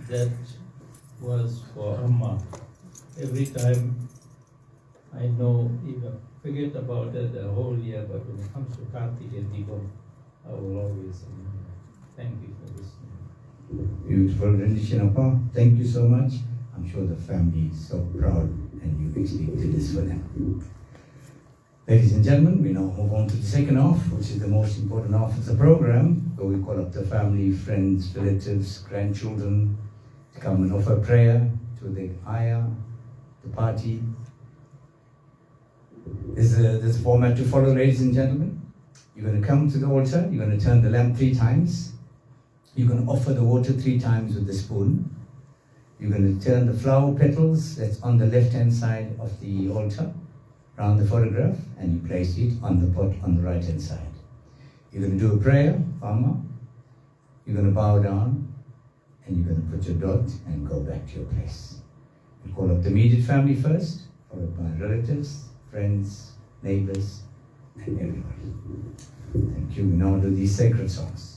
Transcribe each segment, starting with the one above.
That was for Amma. Every time I know, even forget about it the whole year, but when it comes to Kartik and Deepam, I will always remember. Thank you for this. Beautiful rendition, Appa. Thank you so much. I'm sure the family is so proud and you actually did this for them. Ladies and gentlemen, we now move on to the second half, which is the most important half of the program, where we call up the family, friends, relatives, grandchildren to come and offer prayer to the ayah, the party. There's a format to follow, ladies and gentlemen. You're going to come to the altar, you're going to turn the lamp 3 times, you're going to offer the water 3 times with the spoon, you're going to turn the flower petals that's on the left-hand side of the altar, around the photograph, and you place it on the pot on the right-hand side. You're going to do a prayer, Amma. You're going to bow down, and you're going to put your dot and go back to your place. You call up the immediate family first, followed by relatives, friends, neighbors, and everybody. Thank you. We now do these sacred songs.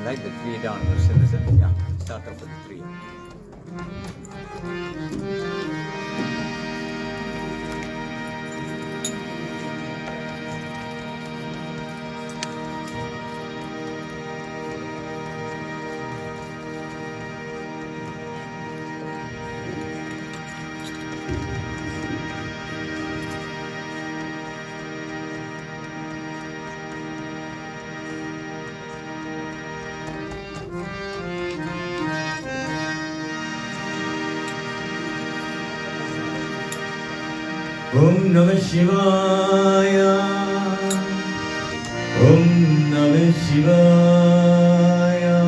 Write the 3 down, yeah, start off with 3. Om Namah Shivaya. Om Namah Shivaya.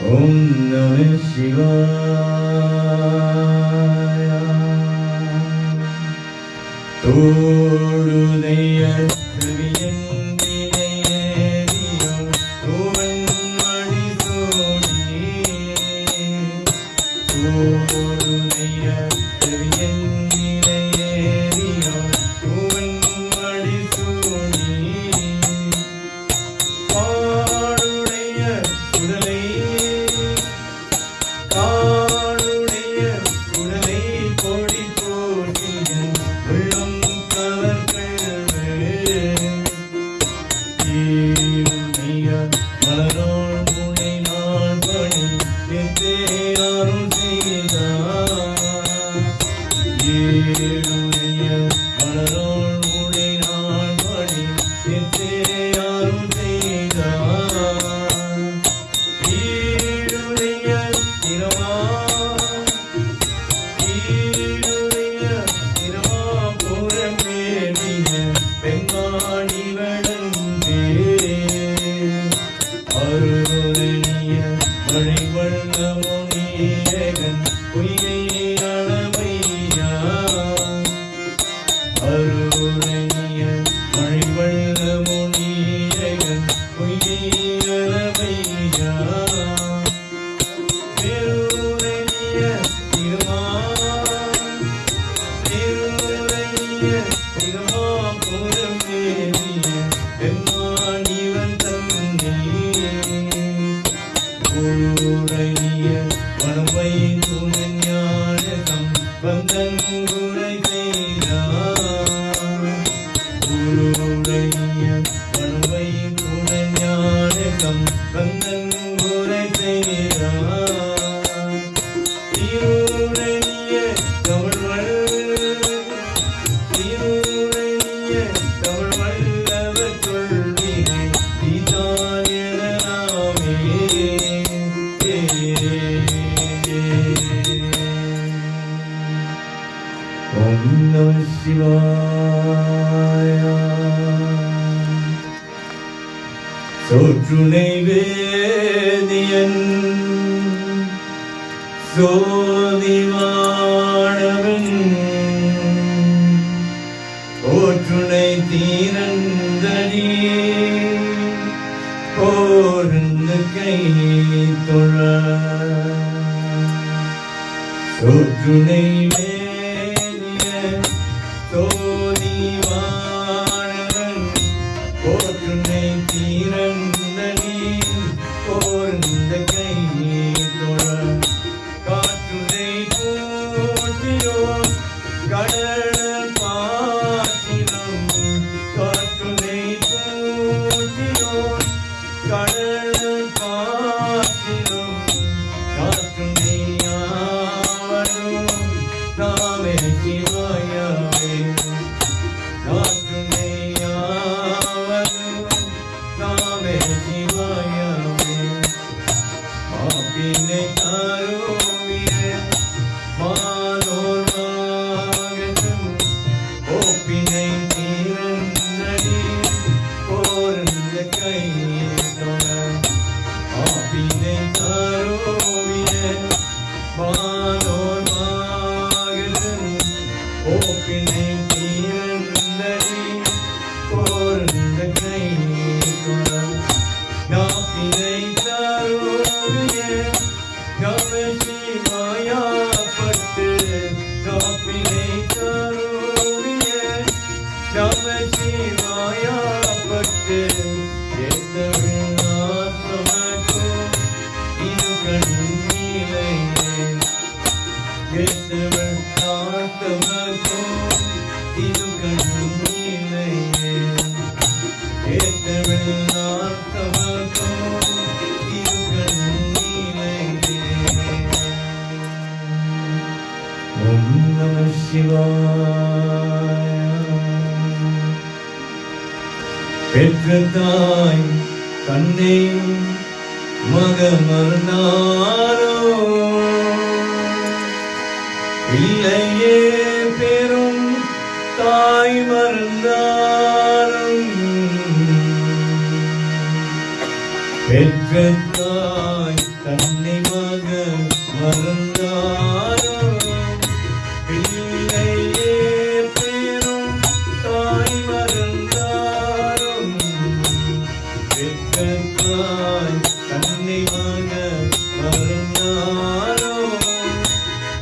Om Namah Shivaya. Todunaya Triviyandineyo Tuvanmani Sodi. Todunaya Triviyandineyo Tuvanmani Sodi. Padudaya Sudalai மலரோள் முனை நாள் பணி நித்தே அருள் செய்தார். ஏழுடைய மலரோள் முனை நாள் பணி நித்தே அருள் செய்தார். ஈடுடைய திறமா புறமேறிய பெண்மாணி வளர்ந்தே அருளிய மழை வண்ண முனியகன் பொய்யை அளவையா. அருளிய மழை வண்ண முனியகன் பொய்யை அளவையா. பெருடைய திருமா வனவை துணஞானம் வந்தன் குறை செய்தார். வனவை துணஞானம் வந்தன் குறை செய்தார். திருடைய கமழ்வள் Om Namah Shivaya. Sotru Naivedyan Sodivaanavan Otrunai Thirandari Porundu Kai Thora. Sotru Naivedyan சோதிவானவன் போற்றுனை தீரந்தனி போர்ந்த கையே தொழ. காற்றுனை போற்றியோ கடல் பாற்றிலும் காற்றுனை போற்றியோ கடல் பாற்றிலும் காற்றுனை யாவரும் நாமே சிவாயாவே. காற்றுனை யாவரும் நாமே சிவாயாவே. மாப்பினை தாரோவிய மானோர் மாகட்டும் கோப்பினை தீரன்னடி போர்ந்த கையே தொழ. மாப்பினை தாரோவிய மானோர் மாகட்டும் கோப்பினை தீரன்னடி போர்ந்த கையே தொழ. நாப்பினை தாரோவிய நம சிவாயப்பட்டு நாப்பினை தாரோவிய நம சிவாயப்பட்டு எத்தமிழ் ஆத்மக்கும் இது கண்ணீலையே. எத்தமிழ் ஆத்மக்கும் இது கண்ணீலையே. எத்தமிழ் ஆத்மக்கும் இது கண்ணீலையே. ஓம் நம சிவாய. பெற்ற தாய் தன்னை மகமர்ந்தாரோ பிள்ளையே பெரும் தாய் மறந்தாரும். பெற்ற தாய் தன்னை மகமர்ந்தாரும் பிள்ளையே பெரும் தாய் மறந்தாரும். பெற்ற தாய் தன்னை மகமர்ந்தாரும்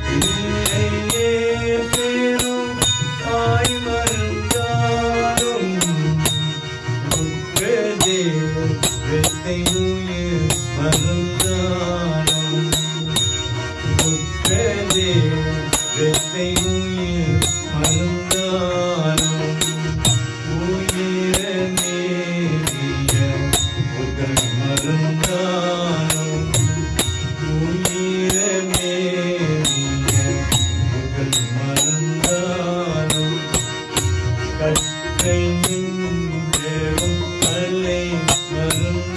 பிள்ளையே பெரும் தாய் மறந்தாரும். முற்றதே வெத்தை உயிர் மறந்தாரும். முற்றதே வெத்தை உயிர் மறந்தாரும். உயிரநேரிய புகழ்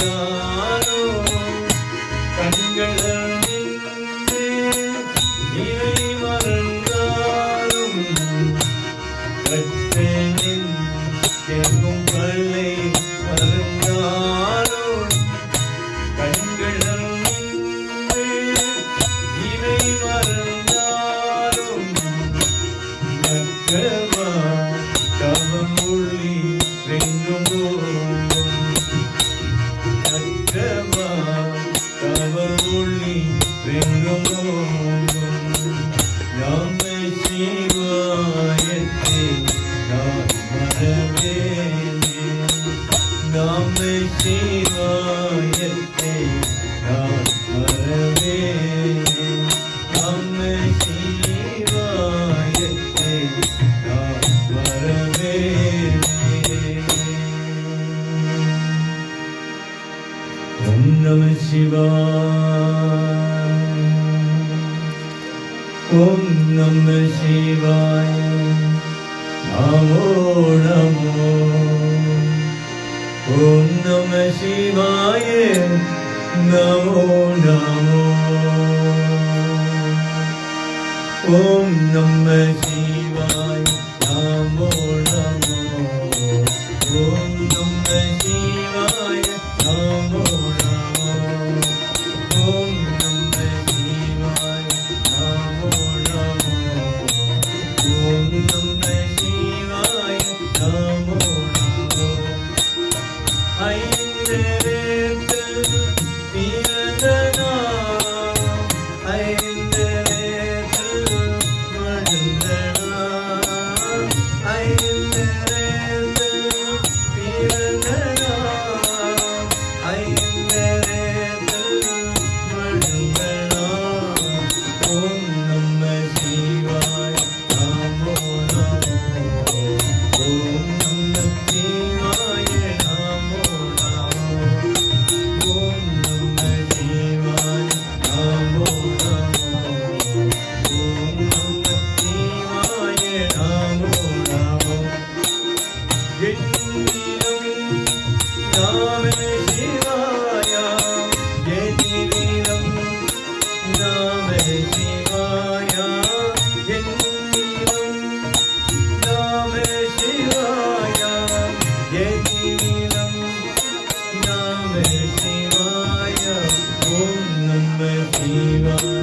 மறந்தாலும் கண்கள் நின்று இதை மறந்தாலும் கற்றலில் கேட்கும் பல்லை மறந்தாலும் கண்கள் நின்று இதை மறந்தாலும் நக்கவா தவமொழி ரெங்கும் நக்கவா தவமொழி ரெங்கும் நாம சிவாயத்தை நான் மறவேனே நாம சிவாயத்தை நான் மறவேனே நாம சிவாயத்தை நான் மறவேனே ஓம் நம சிவாய ஓம் நம சிவாய நமோ நமோ ஓம் நம சிவாய நமோ நமோ ஓம் நம சிவாய நமோ நமோ ஓம் நம சிவாய நமோ நமோ ஓம் நம சிவாய நமோ நமோ ஓம் நம சிவாய நமோ நமோ ஐந்தரேத்தல் பிறந்தனா ஐந்தரேத்தல் மறந்தனா ஐந்தரேத்தல் பிறந்தனா ஐந்தரேத்தல் மறந்தனா ஓம் நம சிவாய நமோ நமோ ஓம் நம சிவாய நமோ நமோ ஓம் நம சிவாய நமோ நமோ ஓம் நம சிவாய நமோ நமோ எண்ணிலும் நாம சிவாய எதிரிலும் நாம சிவாய எண்ணிலும் நாம சிவாய எதிரிலும் நாம சிவாய ஓம் நம சிவாய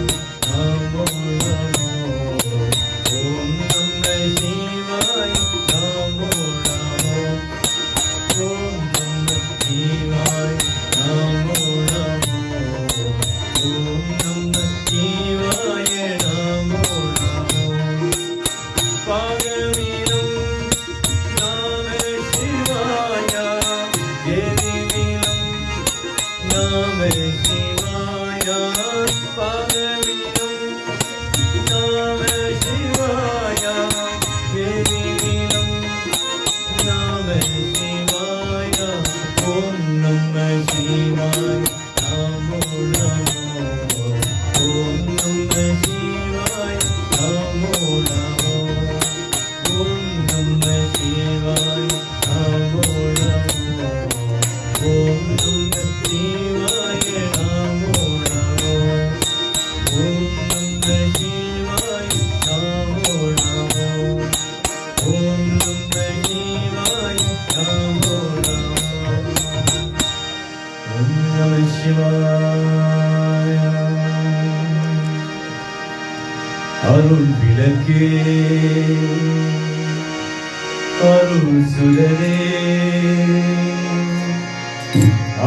நமோ நமோ ஓம் நம சிவாய நமோ நமோ ஓம் நம சிவாய நமோ நமோ ஓம் நம சிவாய நமோ நமோ பாகவீரம் நாம சிவாய எதிரிலும் நாம சிவாய பாகவீரம் நாம சிவாய எதிரிலும் நாம சிவாய ஓம் நம சிவாய நமோ நமோ ஓம் நம சிவாய நமோ நமோ ஓம் நம சிவாய நமோ நமோ ஓம் நம சிவாய நமோ நமோ ஓம் நம சிவாய நமோ நமோ ஓம் நம சிவாய நமோ நமோ ஓம் நம சிவாய அருள் விளக்கே அருள் சுடரே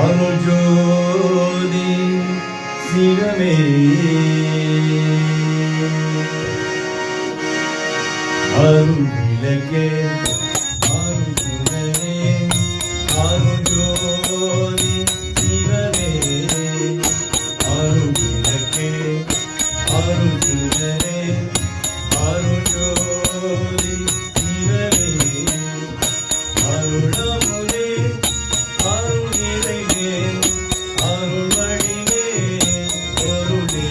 அருள் ஜோதி சிவமே அருள் விளக்கே அருள் சுடரே அருள் ஜோதி சிவமே அருள் விளக்கே அருள் சுடரே அருள் ஜோதி சிவமே அருளமுதே அருள் நிறைவே அருள் வடிவே பொருளே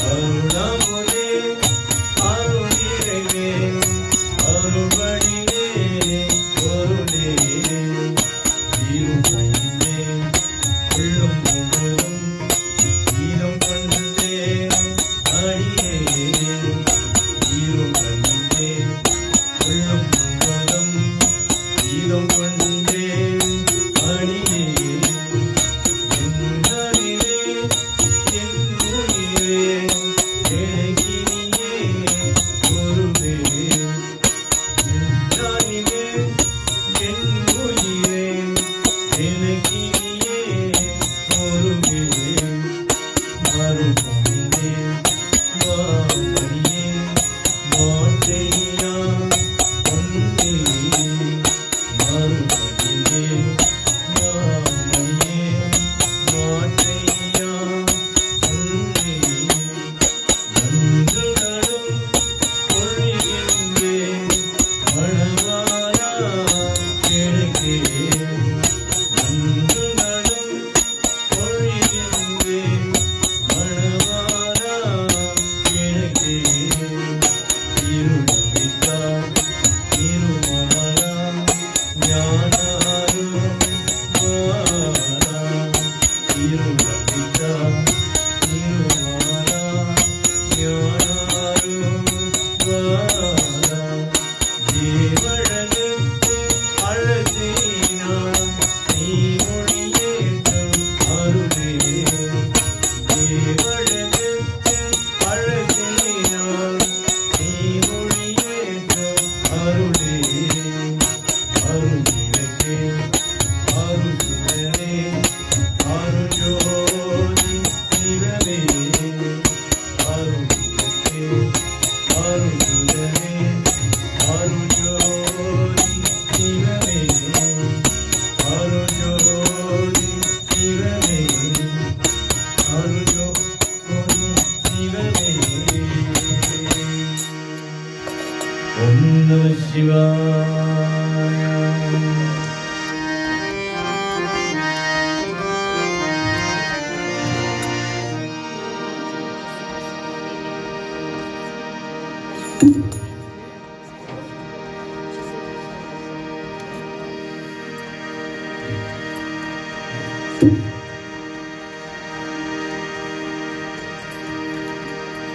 அருளமுதே அருள் நிறைவே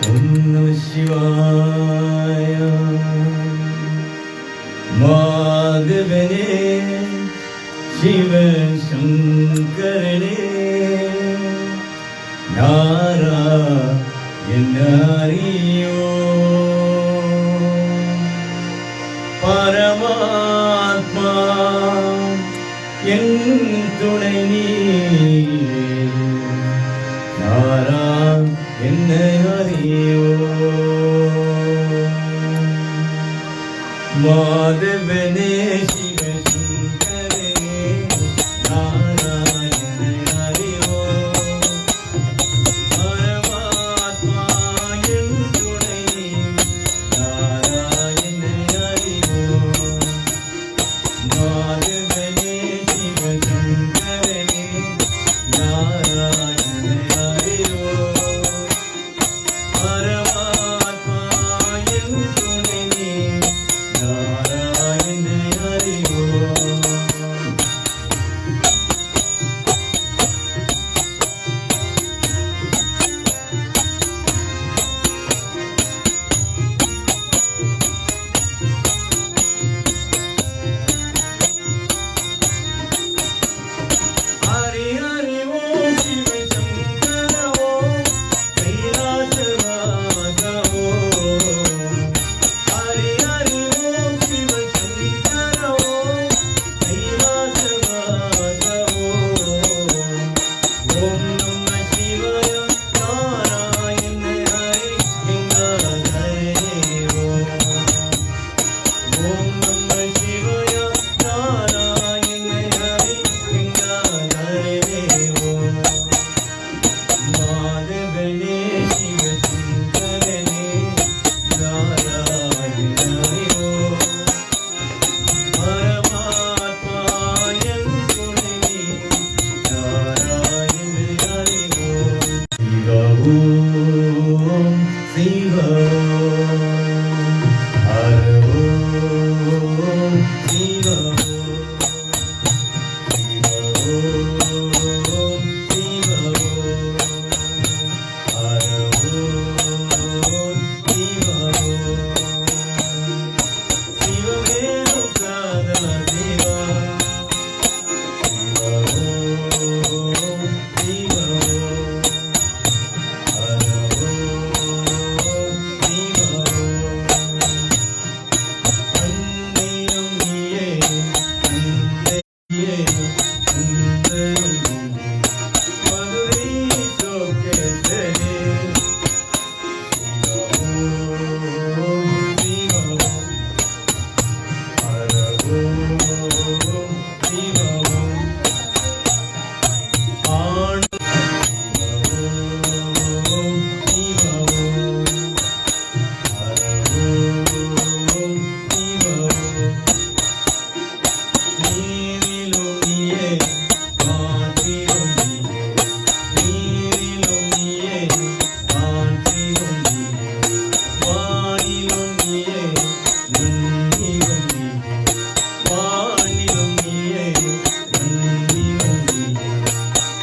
ஓம் நம சிவாய. மாதவனே சிவசங்கரனே நாராயணாரியோ பரமாத்மா என் துணை நீ மாதவனே சிவசங்கரே நாராயண ஹரியோ பரமாத்மா என் துணை நாராயண ஹரியோ மாதவனே சிவசங்கரே நாராயண ஹரியோ பரமாத்மா என் துணை நாராயண ஹரியோ. ஹரி ஹரி ஓம் சிவசங்கர ஓம் கைலாசவாச ஓம். ஹரி ஹரி ஓம் சிவசங்கர ஓம் கைலாசவாச ஓம். ஓம் நம சிவாய நாராயண ஹரி ஹரி ஓம். ஓம் நம சிவாய நாராயண ஹரி ஹரி ஓம். மாதவனே சிவசங்கரனே நாராயண ஹரியோ பரமாத்மா என் துணை நாராயண ஹரியோ. சிவ ஓம் சிவ ஓம் ஹர ஓம் சிவ ஓம் சிவ ஓம் ஹர ஓம் சிவ ஓம். சிவமே ருத்ராதா தேவா சிவ ஓம் சிவ ஓம் ஹர ஓம் சிவ ஓம். அன்னையும் நீயே அன்னையே அந்தரும் நீயே மதுரை சோகேசனே சிவ ஓம் சிவ ஓம் ஹர ஓம் சிவ ஓம். ஆனந்த ஓம் சிவ ஓம் ஹர ஓம் சிவ ஓம். நீரிலும் நீயே காற்றிலும் நீயே நீரிலும் நீயே காற்றிலும் நீயே வானிலும் நீயே மண்ணிலும் நீயே வானிலும் நீயே மண்ணிலும்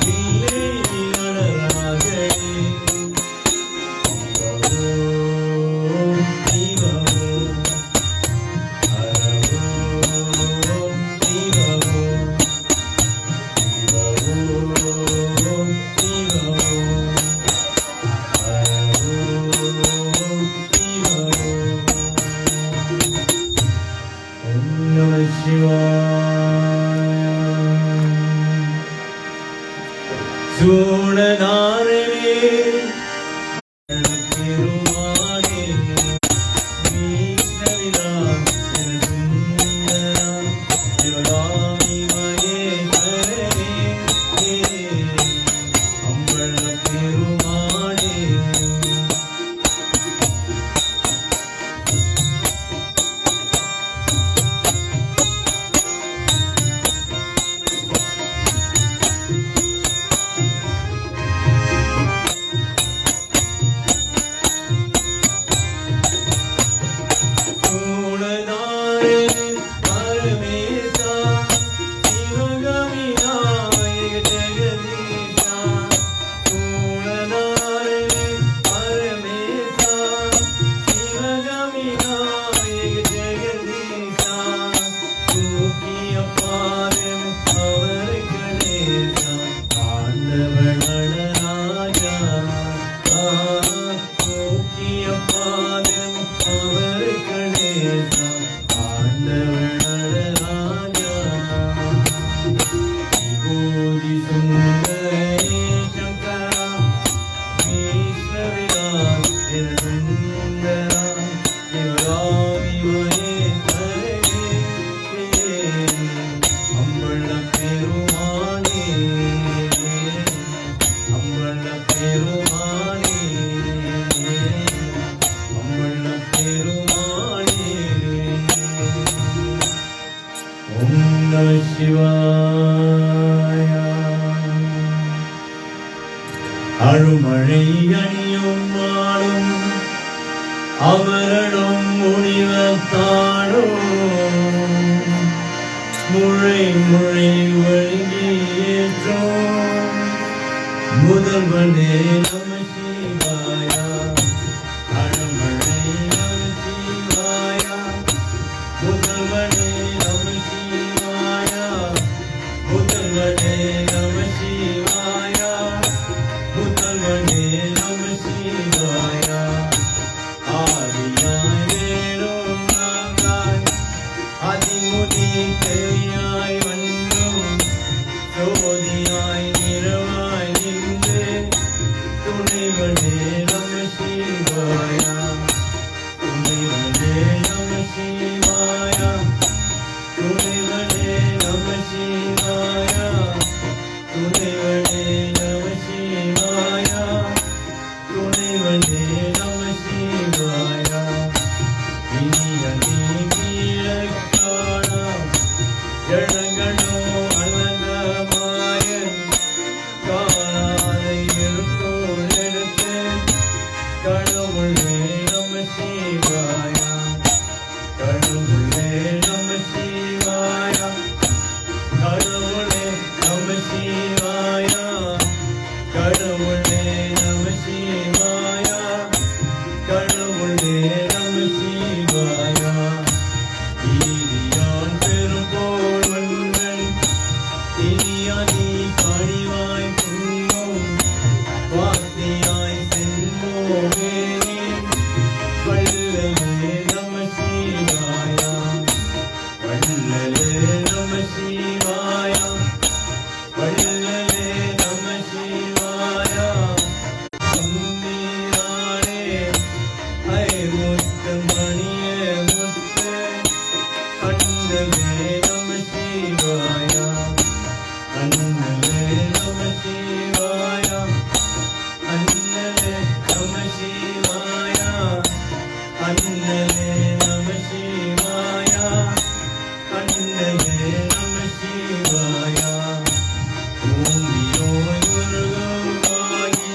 நீயே இல்லை நடராகவே. சிவ ஓம் சிவ ஓம் ஹர ஓம் சிவ ஓம் சிவ ஓம் சிவ ஓம் ஹர ஓம் சிவ ஓம். ஓம் நம சிவாய. சூடனாரனே பெருமானே வீரவிழா சுந்தரா சிவகாமி மகேஸ்வரனே அம்பல பெருமானே. ஜோதி சுந்தரி சங்கரா ஈஸ்வரா திருசுந்தரா சிவராமி மகேஸ்வரே அம்பள பெருமானே அம்பள பெருமானே அம்பள பெருமானே ஓம் நம சிவாய அழுமழை அணியும் மாளும் அமரனும் முனிவத்தாடும் முழை முழை வழங்கி ஏற்றும் முதல்வனே நம சிவாய அழுமழை நம சிவாய முதல்வனே நம சிவாய முதல்வனே நம சிவாய முதல்வனே நம சிவாய ஆதியாய் வேணும் நாங்காய் அதிமுதி கையாய் வந்தோம் ஜோதியாய் நிறவாய் நின்று துணைவனே நம சிவாய துணைவனே நம சிவாய துணைவனே நம சிவாய துணைவனே நம சிவாய துணைவனே நம சிவாய இனிய நீ கீழக்காணாம் ஜனங்களோ அனந்தமாய காணாதை இருக்கோள் எடுத்து கடவுளே நம சிவாய கடவுளே நம சிவாய கடவுளே நம சிவாய கடவுளே நம சிவாய கடவுளே நம சிவாய ஈரியான் பெரும்போல் வந்தன் இனியாதி பணிவாய் புண்ணும் வாத்தியாய் செல்வோமே வள்ளலே நம சிவாய வள்ளலே நம சிவாய வள்ளலே நம சிவாய அம்மீரானே ஐமுத்து மணியே முத்து அண்ணலே நம சிவாய அண்ணலே நம சிவாய அண்ணலே நம சிவாய அண்ணலே நம சிவாய அண்ணலே நம சிவாய பூமியோய் உருகமாகி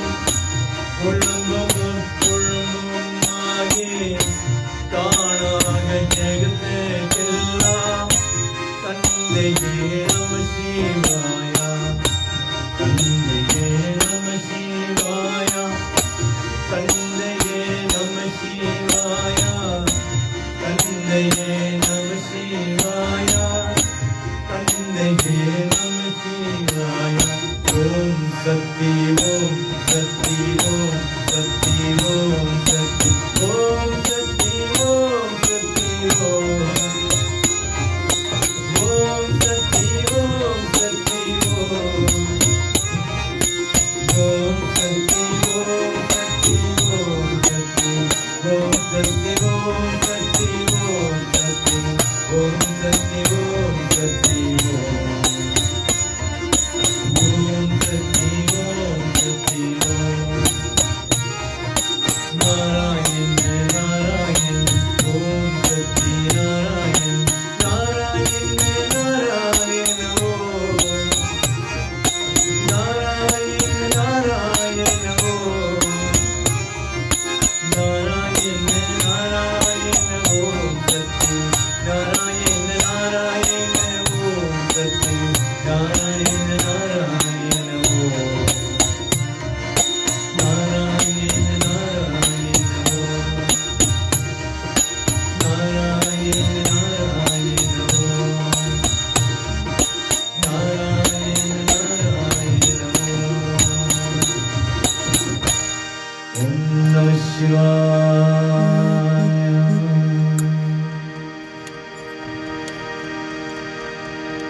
ஒழுங்கும் பொழுங்குமாகி காணாக ஜெகத்துக்கெல்லாம் தந்தையே நம சிவாய தந்தையே நம சிவாய தந்தையே நம சிவாய தந்தையே நம சிவாய தந்தையே நம சிவாய ஓம் சக்தி ஓம் சக்தி ஓம் சக்தி ஓம் சக்தி ஓம் சக்தி ஓம் சக்தி ஓம் ஓம் சக்தி ஓம் சக்தி ஓம் ஓம் சக்தி ஓம் சக்தி ஓம் சக்தி ஓம் சக்தி ஓம் சக்தி ஓம் சக்தி ஓம் சக்தி ஓம் சக்தி ஓம் சக்தி ஓம் சக்தி ஓம் நாராயண நாராயண ஓம் சக்தி நாராயண நாராயண நாராயண ஓம் நாராயண நாராயண ஓம் நாராயண நாராயண ஓம் சக்தி நாராயண நாராயண ஓம் சக்தி நாராயண நாராயண ஓம் நாராயண நாராயண ஓம் நாராயண நாராயண ஓம் நாராயண நாராயண ஓம் நம சிவாய.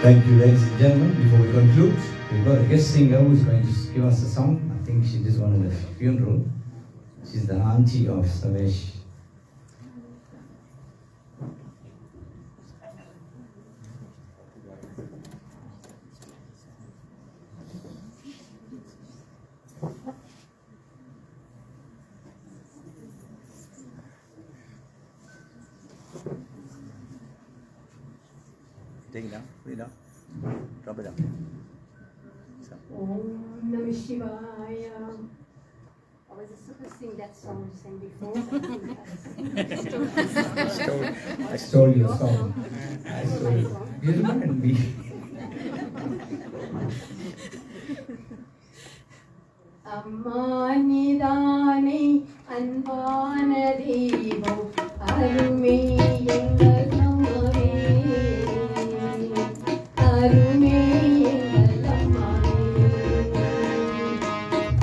Thank you, ladies and gentlemen. Before we conclude, We've got a guest singer who's going to give us a song. I think she did one at the funeral. She's the auntie of Savesh. Take it down, put it down, drop it down. So, Om Namah Shivaya. I was supposed to sing that song you sang before. I stole your song. I stole it. You remind me. அம்மானிதானே அன்பான தெய்வம் அருமே எங்கள் அம்மாவே அருமே எங்கள் அம்மாவே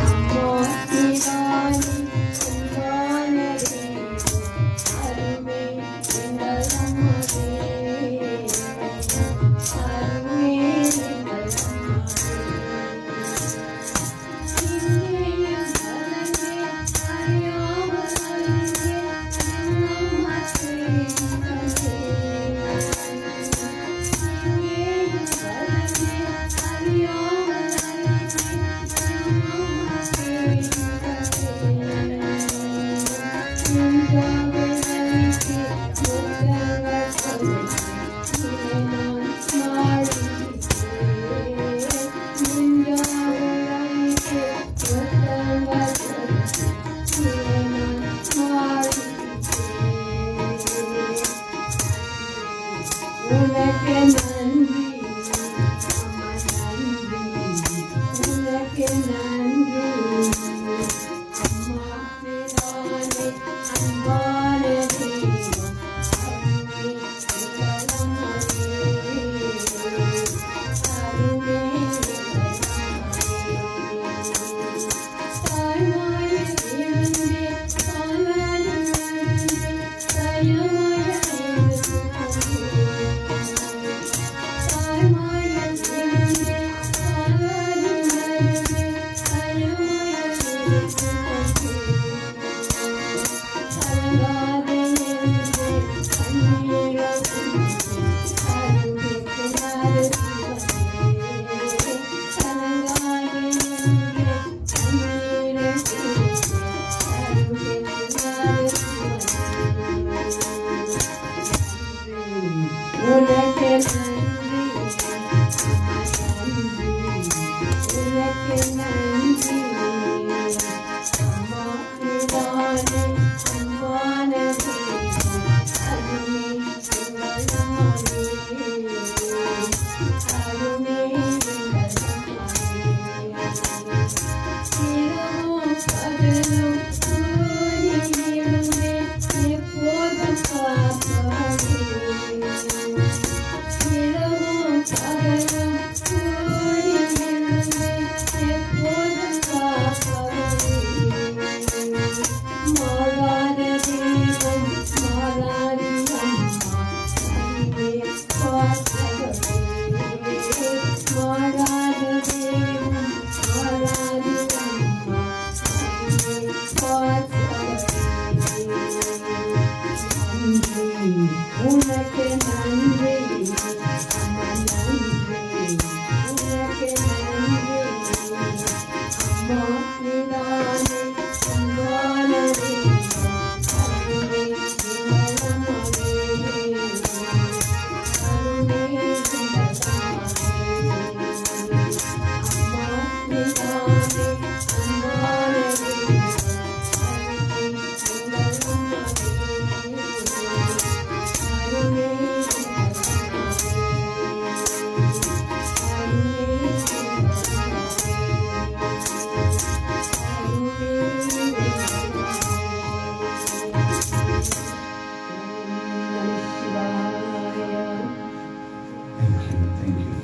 அம்மானிதானே அன்பான தெய்வம் அருமே எங்கள் அம்மாவே அருமே எங்கள்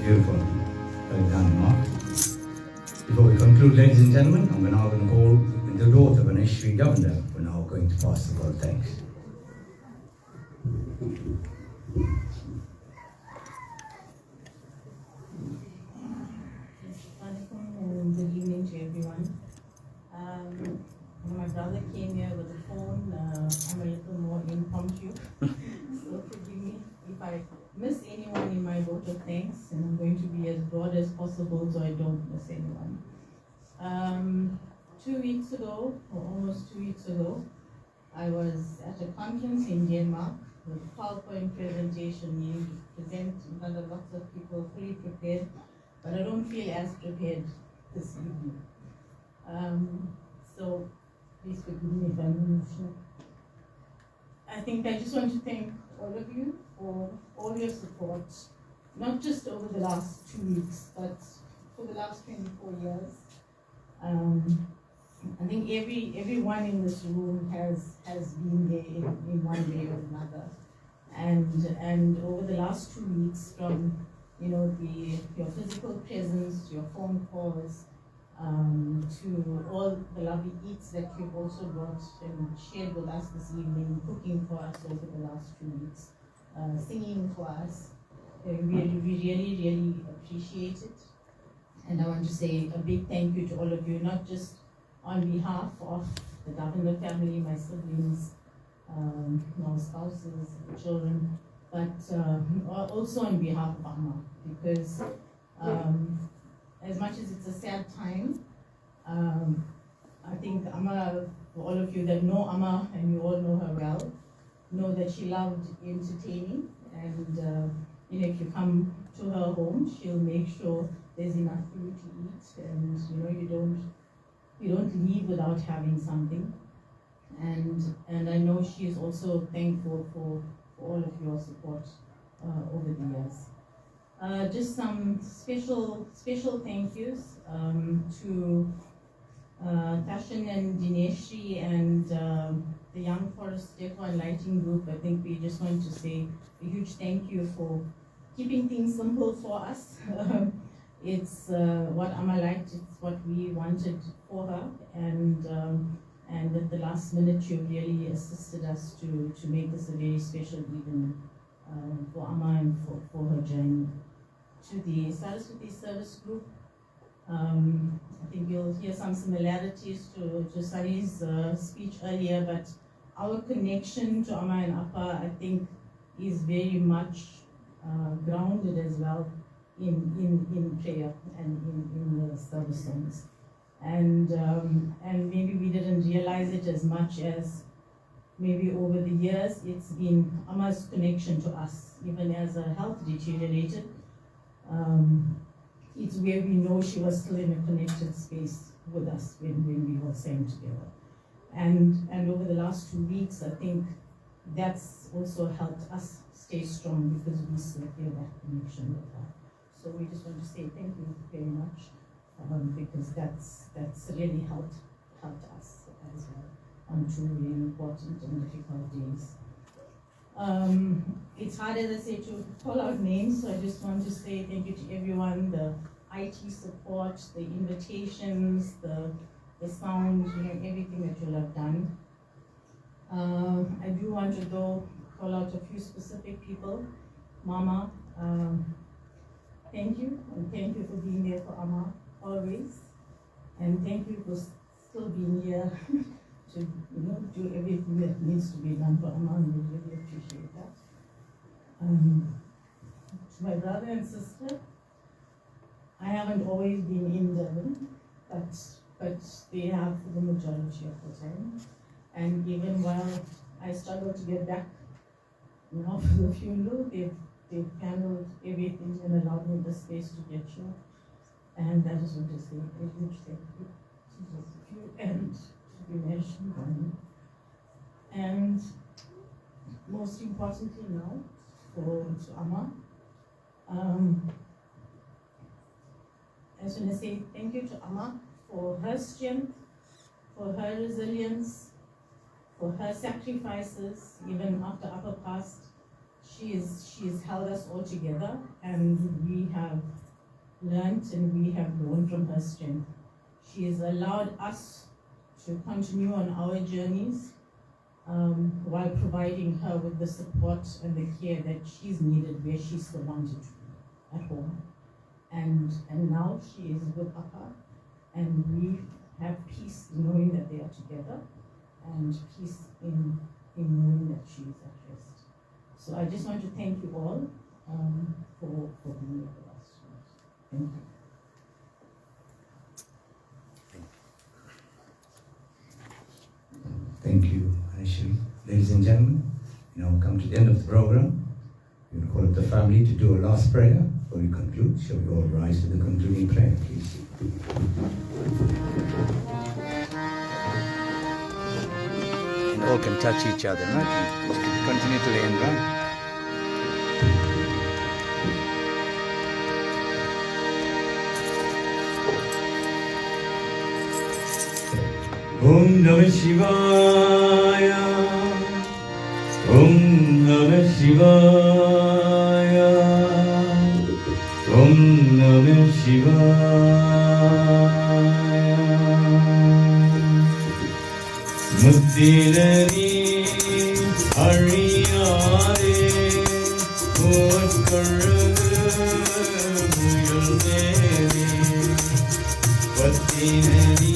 Beautiful. Well done, Mark. Before we conclude, ladies and gentlemen, I'm now going to call the daughter of Vaneshri Governor. We're now going to pass the word. Thanks. came here with the phone. I'm a little more impromptu, so forgive me if I miss anyone in my vote of thanks, and I'm going to be as broad as possible so I don't miss anyone. 2 weeks ago, or almost 2 weeks ago, I was at a conference in Denmark with a PowerPoint presentation needing to present in front of lots of people, fully prepared, but I don't feel as prepared this evening. So please forgive me if I'm emotional. I think I just want to thank all of you for all your support, not just over the last 2 weeks, but for the last 24 years. I think everyone in this room has been there in one way or another, and over the last 2 weeks, from your physical presence, your phone calls, to all the lovely eats that you've also brought and shared with us this evening, cooking for us over the last 2 weeks, singing for us. We really appreciate it. And I want to say a big thank you to all of you, not just on behalf of the Governor family, my siblings, my spouses, the children, but also on behalf of Amma, because as much as it's a sad time, I think Amma, for all of you that know Amma, and you all know her well, know that she loved entertaining, and if you come to her home, she'll make sure there's enough for you to eat, and you don't leave without having something. And I know she is also thankful for all of your support over the years. Just some special thank yous to Tashin and Dineshri and the Young Forest Decor and Lighting Group. I think we just want to say a huge thank you for keeping things simple for us. It's what Amma liked, it's what we wanted for her, and at the last minute you really assisted us to make this a very special evening for Amma and for her journey. To the Saraswati Service Group, I think you'll hear some similarities to Sari's speech earlier, but our connection to Amma and Appa, I think, is very much grounded as well in prayer and in the service songs. And maybe we didn't realize it as much as maybe over the years it's been Amma's connection to us, even as her health deteriorated. It's where we know she was still in a connected space with us when we all sang together. And over the last 2 weeks, I think that's also helped us stay strong because we still feel that connection with her. So we just want to say thank you very much, because that's really helped us as well on 2 really important and difficult days. It's hard, as I say, to call out names, so I just want to say thank you to everyone, the IT support, the invitations, the sound, everything that you'll have done. I do want to though call out a few specific people. Mama, thank you, and thank you for being there for Amma always, and thank you for still being here to do everything that needs to be done for Amma, and we really appreciate that. To my brother and sister, I haven't always been in Durban, but they have for the majority of the time. And even while I struggled to get back now for the funeral, they've handled everything and allowed me the space to get here. And I just want to say a huge thank you to those of you and to Dinesh and Bonnie. And most importantly now, to Amma, I just want to say thank you to Amma for her strength, for her resilience, for her sacrifices. Even after Appa passed, she's held us all together, and we have learned and we have grown from her strength. She has allowed us to continue on our journeys while providing her with the support and the care that she's needed where she still wanted to be, at home. And now she is with Appa, and we have peace knowing that they are together. and peace in knowing that she is at rest. So I just want to thank you all for being here with us tonight. Thank you. Thank you, Anishri. Ladies and gentlemen, come to the end of the program. We will call up the family to do a last prayer before we conclude. Shall we all rise to the concluding prayer, please? And all can touch each other, right? Continue to lay in ground. Om Namah Shivaya. Om Namah Shivaya. Om Namah Shivaya. Muddirani Hariyare Muyalneri Pattinari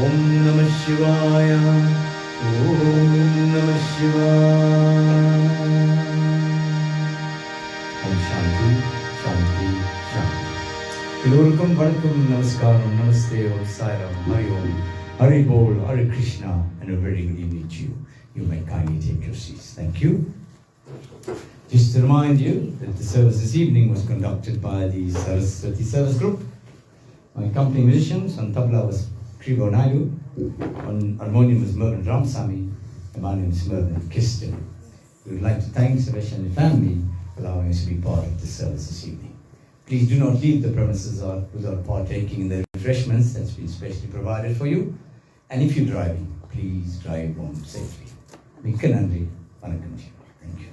Om Namah Shivaya. Om Namah Shivaya. Om Shanti, Shanti, Shanti. எல்லோருக்கும் வணக்கம், நமஸ்காரம், நமஸ்தே, Om Sairam, Hari Om, Hari Bol, Hare Krishna, and a very good evening to you. You may kindly take your seats. Thank you. Just to remind you that the service this evening was conducted by the Saraswati Service Group. My company musicians on tabla was Krivo Naidu, on harmonium was Mervyn Ramsamy, and my name is Mervyn Kiston. We would like to thank Suresh and the family for allowing us to be part of the service this evening. Please do not leave the premises without partaking in the refreshments that's been specially provided for you. And if you're driving, please drive home safely. Mikka nandri, vanakkam. Thank you.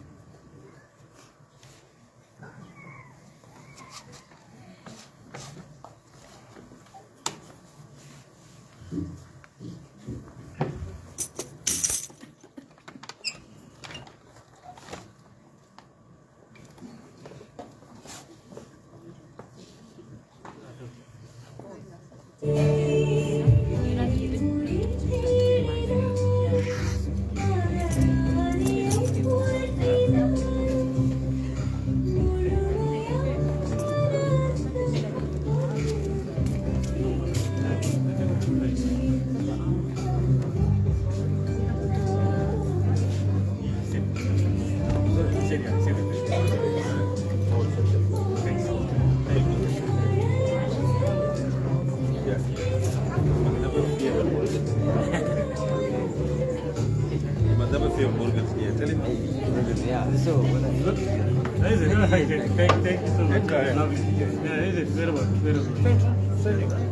Yeah, so Thank you so much. Yeah, very much.